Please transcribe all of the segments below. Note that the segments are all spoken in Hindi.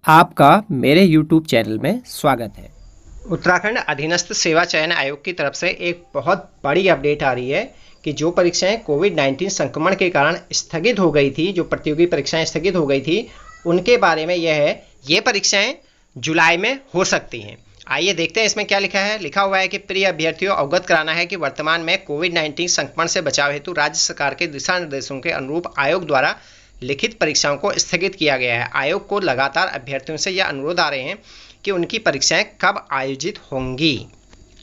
आपका मेरे YouTube चैनल में स्वागत है। उत्तराखंड अधीनस्थ सेवा चयन आयोग की तरफ से एक बहुत बड़ी अपडेट आ रही है कि जो परीक्षाएं कोविड-19 संक्रमण के कारण स्थगित हो गई थी, जो प्रतियोगी परीक्षाएं स्थगित हो गई थी, उनके बारे में यह है, ये परीक्षाएं जुलाई में हो सकती हैं। आइए देखते हैं इसमें क्या लिखा है। लिखा हुआ है कि प्रिय अभ्यर्थियों, अवगत कराना है कि वर्तमान में कोविड-19 संक्रमण से बचाव हेतु राज्य सरकार के दिशा निर्देशों के अनुरूप आयोग द्वारा लिखित परीक्षाओं को स्थगित किया गया है। आयोग को लगातार अभ्यर्थियों से यह अनुरोध आ रहे हैं कि उनकी परीक्षाएं कब आयोजित होंगी।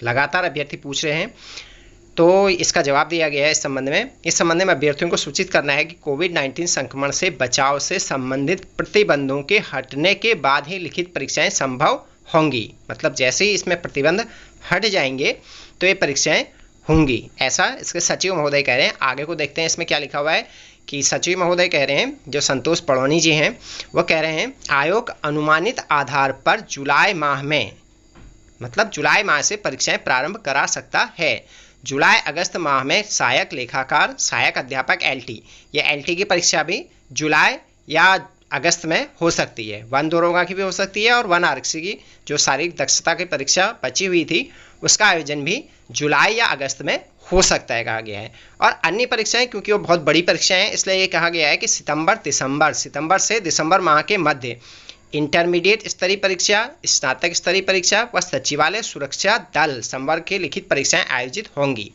लगातार अभ्यर्थी पूछ रहे हैं, तो इसका जवाब दिया गया है इस संबंध में अभ्यर्थियों को सूचित करना है कि कोविड-19 संक्रमण से बचाव से संबंधित प्रतिबंधों के हटने के बाद ही लिखित परीक्षाएं संभव होंगी। मतलब जैसे ही इसमें प्रतिबंध हट जाएंगे तो ये परीक्षाएं होंगी, ऐसा इसके सचिव महोदय कह रहे हैं। आगे को देखते हैं इसमें क्या लिखा हुआ है कि सचिव महोदय कह रहे हैं, जो संतोष पड़ौनी जी हैं, वो कह रहे हैं आयोग अनुमानित आधार पर जुलाई माह में, मतलब जुलाई माह से परीक्षाएं प्रारंभ करा सकता है। जुलाई अगस्त माह में सहायक लेखाकार, सहायक अध्यापक LT, ये LT की परीक्षा भी जुलाई या अगस्त में हो सकती है। वन दरोगा की भी हो सकती है और वन आरक्षी की जो शारीरिक दक्षता की परीक्षा बची हुई थी उसका आयोजन भी जुलाई या अगस्त में हो सकता है, कहा गया है। और अन्य परीक्षाएं, क्योंकि वो बहुत बड़ी परीक्षाएं हैं, इसलिए ये कहा गया है कि सितंबर से दिसंबर माह के मध्य इंटरमीडिएट स्तरीय परीक्षा, स्नातक स्तरीय परीक्षा व सचिवालय सुरक्षा दल संवर्ग की लिखित परीक्षाएं आयोजित होंगी।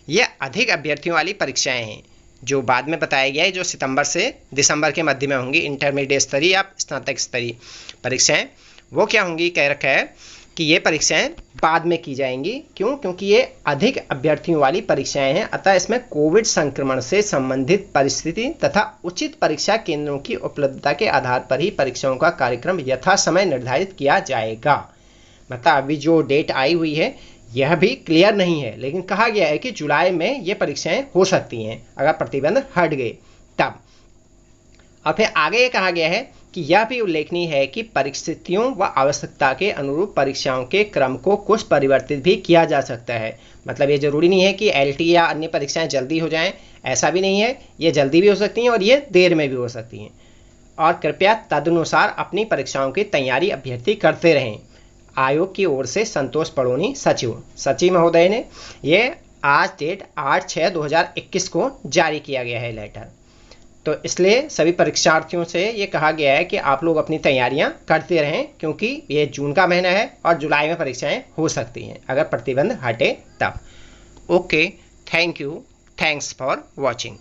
ये अधिक अभ्यर्थियों वाली परीक्षाएं हैं, जो बाद में बताया गया है, जो सितंबर से दिसंबर के मध्य में होंगी। इंटरमीडिएट स्तरीय या स्नातक स्तरीय परीक्षाएं वो क्या होंगी, कह रखा है कि ये परीक्षाएं बाद में की जाएंगी। क्यों? क्योंकि ये अधिक अभ्यर्थियों वाली परीक्षाएं हैं, अतः इसमें कोविड संक्रमण से संबंधित परिस्थिति तथा उचित परीक्षा केंद्रों की उपलब्धता के आधार पर ही परीक्षाओं का कार्यक्रम यथा समय निर्धारित किया जाएगा। मतलब अभी जो डेट आई हुई है यह भी क्लियर नहीं है, लेकिन कहा गया है कि जुलाई में ये परीक्षाएं हो सकती हैं अगर प्रतिबंध हट गए तब। और फिर आगे ये कहा गया है कि यह भी उल्लेखनीय है कि परिस्थितियों व आवश्यकता के अनुरूप परीक्षाओं के क्रम को कुछ परिवर्तित भी किया जा सकता है। मतलब ये जरूरी नहीं है कि LT या अन्य परीक्षाएं जल्दी हो जाएं, ऐसा भी नहीं है। ये जल्दी भी हो सकती हैं और ये देर में भी हो सकती हैं। और कृपया तदनुसार अपनी परीक्षाओं की तैयारी अभ्यर्थी करते रहें। आयोग की ओर से संतोष पड़ौनी, सचिव महोदय ने ये आज डेट 8/6/2021 को जारी किया गया है लेटर। तो इसलिए सभी परीक्षार्थियों से ये कहा गया है कि आप लोग अपनी तैयारियां करते रहें, क्योंकि ये जून का महीना है और जुलाई में परीक्षाएं हो सकती हैं अगर प्रतिबंध हटे तब। Okay, thank you, thanks for watching.